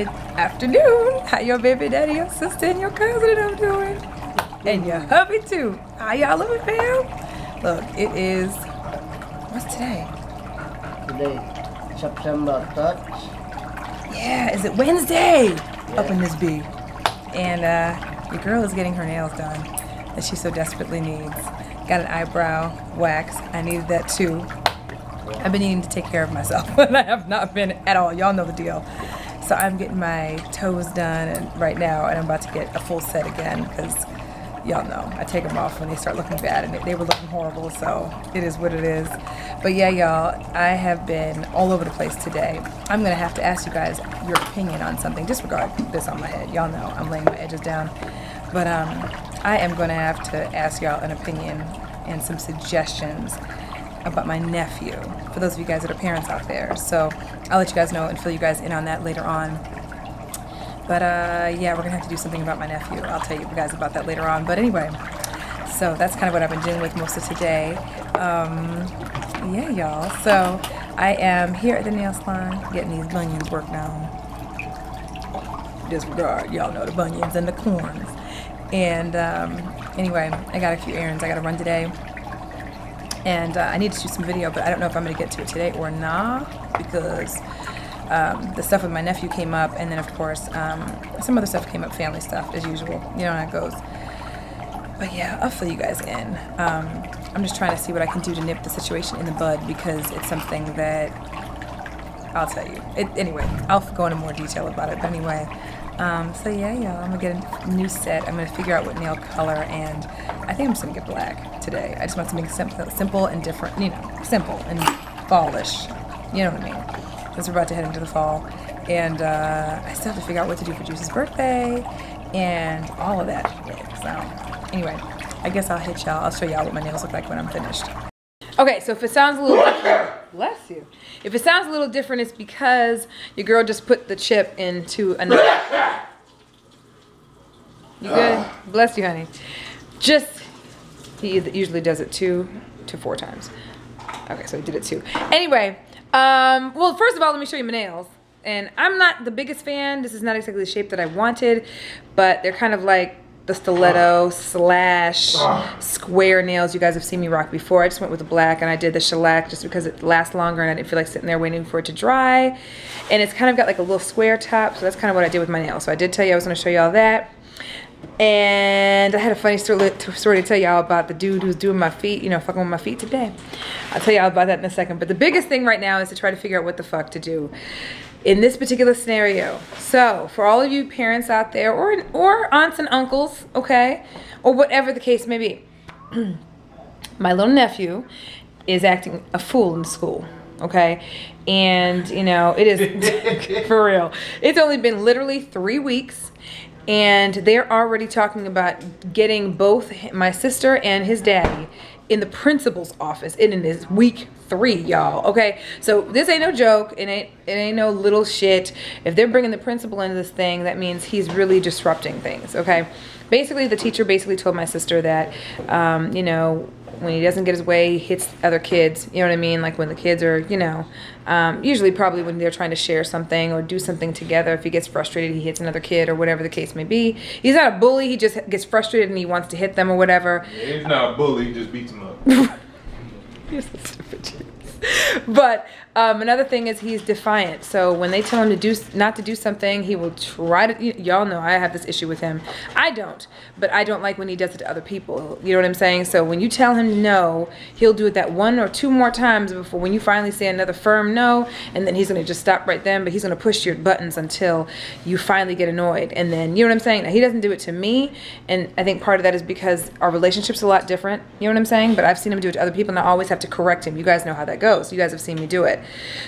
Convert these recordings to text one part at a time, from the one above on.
Good afternoon. How your baby daddy, your sister, and your cousin and I'm doing? And your hubby too. How y'all living, fam? Look, it is, what's today? Today, September 3rd. Yeah, is it Wednesday? Yeah. Up in this bee. And your girl is getting her nails done that she so desperately needs. Got an eyebrow wax. I needed that too. I've been needing to take care of myself, and I have not been at all. Y'all know the deal. So I'm getting my toes done right now, and I'm about to get a full set again because y'all know I take them off when they start looking bad, and they were looking horrible, so it is what it is. But yeah, y'all, I have been all over the place today. I'm gonna have to ask you guys your opinion on something. Disregard this on my head. Y'all know I'm laying my edges down. But I am gonna have to ask y'all an opinion and some suggestions about my nephew, for those of you guys that are parents out there. So I'll let you guys know and fill you guys in on that later on. But yeah, we're gonna have to do something about my nephew. I'll tell you guys about that later on. But anyway, so that's kind of what I've been dealing with most of today. Yeah, y'all. So I am here at the nail salon getting these bunions worked on. Disregard, y'all know the bunions and the corns. And anyway, I got a few errands I gotta run today. And I need to shoot some video, but I don't know if I'm going to get to it today or not, because the stuff with my nephew came up, and then of course some other stuff came up, family stuff as usual, you know how it goes. But yeah, I'll fill you guys in. I'm just trying to see what I can do to nip the situation in the bud, because it's something that I'll tell you. Anyway, I'll go into more detail about it, but anyway. So yeah, y'all, I'm gonna get a new set. I'm gonna figure out what nail color, and I think I'm just gonna get black today. I just want something simple and different, you know, simple and fallish. You know what I mean? Because we're about to head into the fall, and I still have to figure out what to do for Juice's birthday and all of that shit. So anyway, I guess I'll hit y'all. I'll show y'all what my nails look like when I'm finished. Okay, so if it sounds a little different, bless you. If it sounds a little different, it's because your girl just put the chip into another. You good? Bless you, honey. He usually does it 2 to 4 times. Okay, so he did it 2. Anyway, well, first of all, let me show you my nails. And I'm not the biggest fan. This is not exactly the shape that I wanted, but they're kind of like the stiletto slash square nails you guys have seen me rock before. I just went with the black, and I did the shellac just because it lasts longer and I didn't feel like sitting there waiting for it to dry. And it's kind of got like a little square top, so that's kind of what I did with my nails. So I did tell you I was going to show you all that. And I had a funny story to tell y'all about the dude who's doing my feet, you know, fucking with my feet today. I'll tell y'all about that in a second. But the biggest thing right now is to try to figure out what the fuck to do in this particular scenario. So for all of you parents out there, or aunts and uncles, okay, or whatever the case may be, my little nephew is acting a fool in school, okay? And you know, it is for real. It's only been literally 3 weeks, and they're already talking about getting both my sister and his daddy in the principal's office. It is week 3, y'all. Okay, so this ain't no joke. It ain't no little shit. If they're bringing the principal into this thing, that means he's really disrupting things. Okay, basically the teacher basically told my sister that you know, when he doesn't get his way, he hits other kids. You know what I mean? Like when the kids are, you know, usually probably when they're trying to share something or do something together. If he gets frustrated, he hits another kid or whatever the case may be. He's not a bully. He just gets frustrated and he wants to hit them or whatever. Yeah, he's not a bully. He just beats them up. You're so stupid. But another thing is he's defiant. So when they tell him to not to do something, he will try to. Y'all know I have this issue with him. I don't, but I don't like when he does it to other people. You know what I'm saying? So when you tell him no, he'll do it that 1 or 2 more times before when you finally say another firm no, and then he's gonna just stop right then. But he's gonna push your buttons until you finally get annoyed, and then you know what I'm saying. Now, he doesn't do it to me, and I think part of that is because our relationship's a lot different. You know what I'm saying? But I've seen him do it to other people, and I always have to correct him. You guys know how that goes. You guys have seen me do it.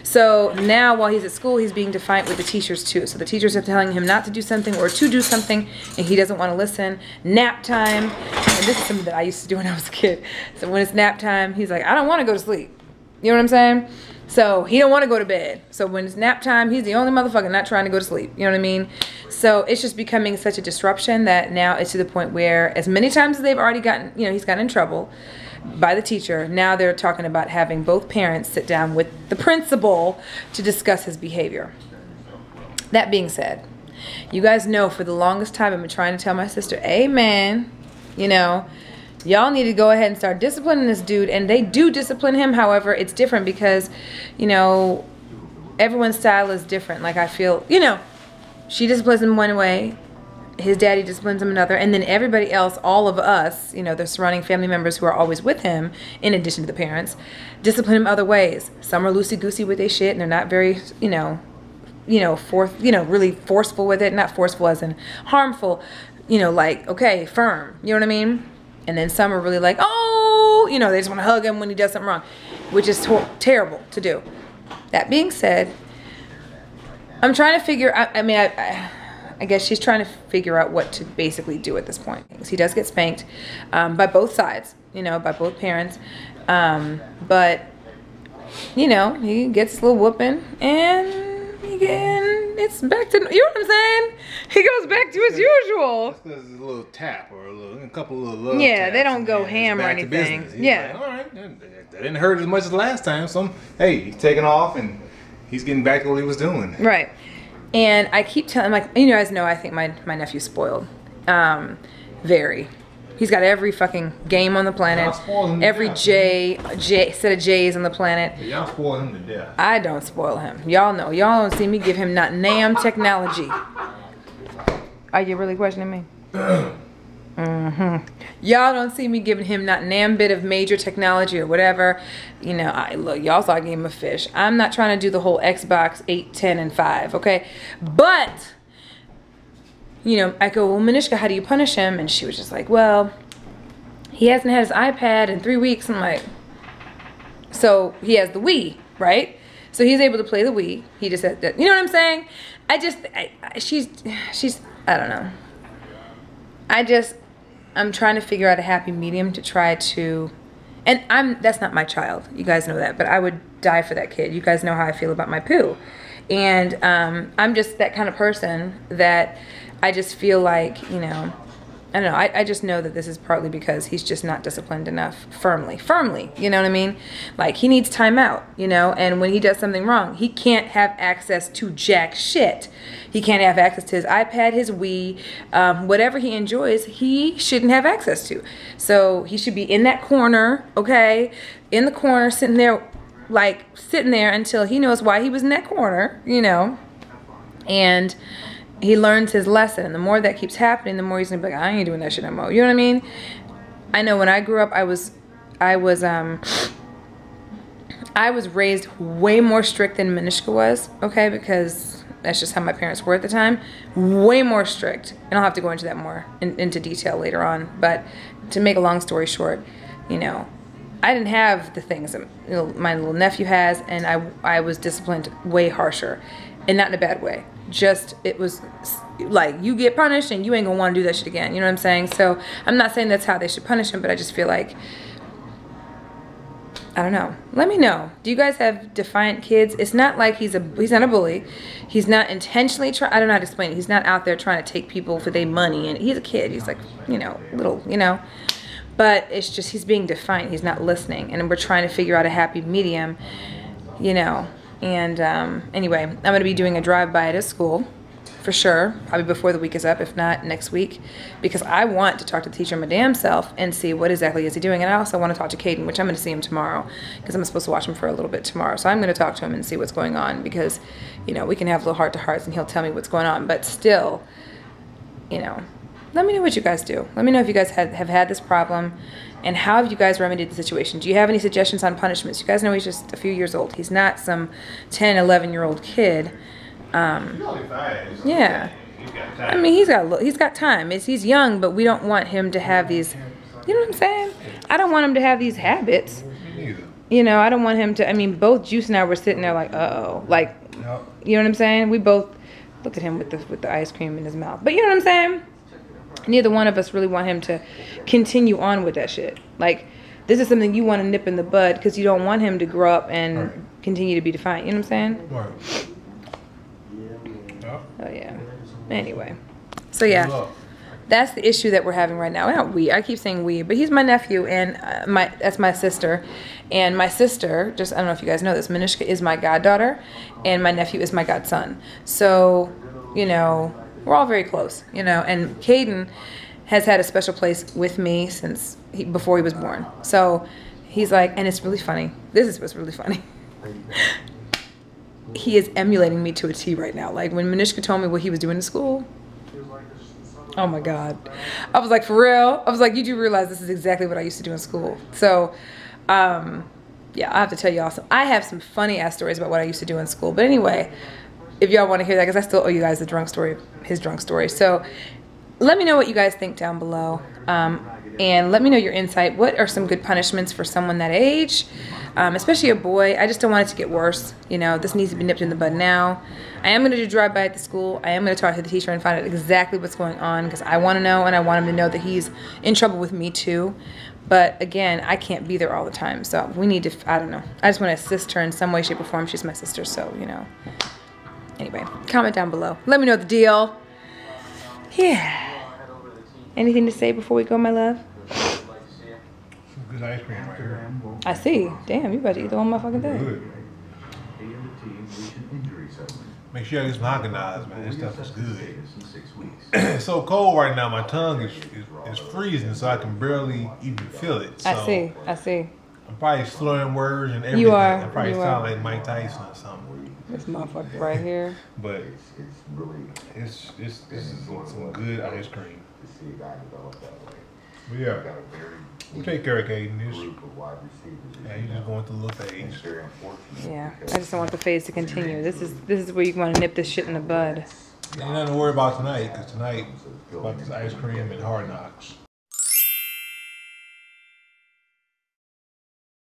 So now while he's at school, he's being defiant with the teachers too. So the teachers are telling him not to do something or to do something, and he doesn't want to listen. Nap time, and this is something that I used to do when I was a kid. So when it's nap time, he's like, I don't want to go to sleep. You know what I'm saying? So he don't want to go to bed. So when it's nap time, he's the only motherfucker not trying to go to sleep. You know what I mean? So it's just becoming such a disruption that now it's to the point where as many times as they've already gotten, you know, he's gotten in trouble by the teacher, now they're talking about having both parents sit down with the principal to discuss his behavior. That being said, you guys know for the longest time I've been trying to tell my sister, hey man, you know, y'all need to go ahead and start disciplining this dude. And they do discipline him. However, it's different because, you know, everyone's style is different. Like I feel, you know, she disciplines him one way, his daddy disciplines him another, and then everybody else, all of us, you know, the surrounding family members who are always with him, in addition to the parents, discipline him other ways. Some are loosey-goosey with their shit, and they're not very, really forceful with it. Not forceful as in harmful, you know, like, okay, firm, you know what I mean? And then some are really like, oh, you know, they just want to hug him when he does something wrong, which is terrible to do. That being said, I'm trying to figure out, I guess she's trying to figure out what to basically do at this point. He does get spanked by both sides, you know, by both parents. But, you know, he gets a little whooping and it's back to, you know what I'm saying? He goes back to his usual. That's because it's a little tap or a couple of little yeah, taps, they don't go ham or anything. Yeah. Like, all right, that didn't hurt as much as last time. So, hey, he's taking off and he's getting back to what he was doing. Right. And I keep telling, like, you guys know, I think my nephew's spoiled. Very. He's got every fucking game on the planet. Every J set of J's on the planet. Y'all spoil him to death. I don't spoil him. Y'all know. Y'all don't see me give him not damn technology. Are you really questioning me? Y'all don't see me giving him not damn bit of major technology or whatever. You know, look, y'all saw I gave him a fish. I'm not trying to do the whole Xbox 8, 10, and 5, okay? But, you know, I go, well, Manishka, how do you punish him? And she was just like, well, he hasn't had his iPad in 3 weeks. I'm like, so he has the Wii, right? So he's able to play the Wii. He just said that, you know what I'm saying? She's, I don't know. I'm trying to figure out a happy medium to try to, and that's not my child. You guys know that, but I would die for that kid. You guys know how I feel about my poo. And I'm just that kind of person that I just feel like, you know, I don't know. I just know that this is partly because he's just not disciplined enough firmly, you know what I mean? Like, he needs time out, you know, and when he does something wrong, he can't have access to jack shit. He can't have access to his iPad, his Wii, whatever he enjoys, he shouldn't have access to. So he should be in that corner, okay? In the corner, sitting there until he knows why he was in that corner, you know, and he learns his lesson. And the more that keeps happening, the more he's gonna be like, I ain't doing that shit no more. You know what I mean? I know when I grew up, I was raised way more strict than Manishka was, okay? Because that's just how my parents were at the time. Way more strict. And I'll have to go into that more into detail later on. But to make a long story short, you know, I didn't have the things that, you know, my little nephew has, and I was disciplined way harsher, and not in a bad way. Just, it was like, you get punished and you ain't gonna want to do that shit again. You know what I'm saying? So I'm not saying that's how they should punish him, but I just feel like, I don't know. Let me know. Do you guys have defiant kids? It's not like he's not a bully. He's not intentionally trying. I don't know how to explain it. He's not out there trying to take people for their money, and he's a kid. He's like, you know, little, you know. But it's just, he's being defiant. He's not listening, and we're trying to figure out a happy medium, you know. And anyway, I'm going to be doing a drive-by at his school, for sure, probably before the week is up, if not next week, because I want to talk to the teacher my damn self and see what exactly is he doing. And I also want to talk to Caden, which I'm going to see him tomorrow, because I'm supposed to watch him for a little bit tomorrow. So I'm going to talk to him and see what's going on, because, you know, we can have little heart-to-hearts and he'll tell me what's going on. But still, you know, let me know what you guys do. Let me know if you guys have had this problem, and how have you guys remedied the situation? Do you have any suggestions on punishments? You guys know he's just a few years old. He's not some 10, 11-year-old kid. Yeah. I mean, he's got time. He's young, but we don't want him to have these, you know what I'm saying? I don't want him to have these habits. You know, I don't want him to, I mean, both Juice and I were sitting there like, uh-oh. Like, you know what I'm saying? We both, look at him with the ice cream in his mouth. But you know what I'm saying? Neither one of us really want him to continue on with that shit. Like, this is something you want to nip in the bud, because you don't want him to grow up and continue to be defiant. You know what I'm saying? Right. Oh, yeah. Anyway. So, yeah. that's the issue that we're having right now. Not we. I keep saying we, but he's my nephew, and that's my sister. And my sister, just I don't know if you guys know this, Manishka is my goddaughter, and my nephew is my godson. So, you know, we're all very close, you know. And Caden has had a special place with me since before he was born. So he's like, and it's really funny. This is what's really funny. He is emulating me to a T right now. Like when Manishka told me what he was doing in school. Oh my God. I was like, for real? I was like, you do realize this is exactly what I used to do in school. So, yeah, I have to tell you also, I have some funny ass stories about what I used to do in school. But anyway, if y'all want to hear that, because I still owe you guys the drunk story, his drunk story. So let me know what you guys think down below. And let me know your insight. What are some good punishments for someone that age? Especially a boy. I just don't want it to get worse. You know, this needs to be nipped in the bud now. I am going to do drive-by at the school. I am going to talk to the teacher and find out exactly what's going on because I want to know, and I want him to know that he's in trouble with me too. But again, I can't be there all the time. So we need to, I don't know. I just want to assist her in some way, shape, or form. She's my sister, so, you know. Anyway, comment down below. Let me know the deal. Yeah. Anything to say before we go, my love? Some good ice cream right here. I see. Damn, you about to eat the whole motherfucking thing. Good. Make sure you get some Haagen-Dazs, man. This stuff is good. It's so cold right now. My tongue is freezing, so I can barely even feel it. So I see. I see. I'm probably slurring words and everything. You are. I probably You sound are. like Mike Tyson or something. This motherfucker right here. But it's some good ice cream. But yeah, we'll take care of Caden. Yeah, he's just going through a little phase. Yeah, I just don't want the phase to continue. This is where you want to nip this shit in the bud. Ain't nothing to worry about tonight, because tonight it's about this ice cream and Hard Knocks.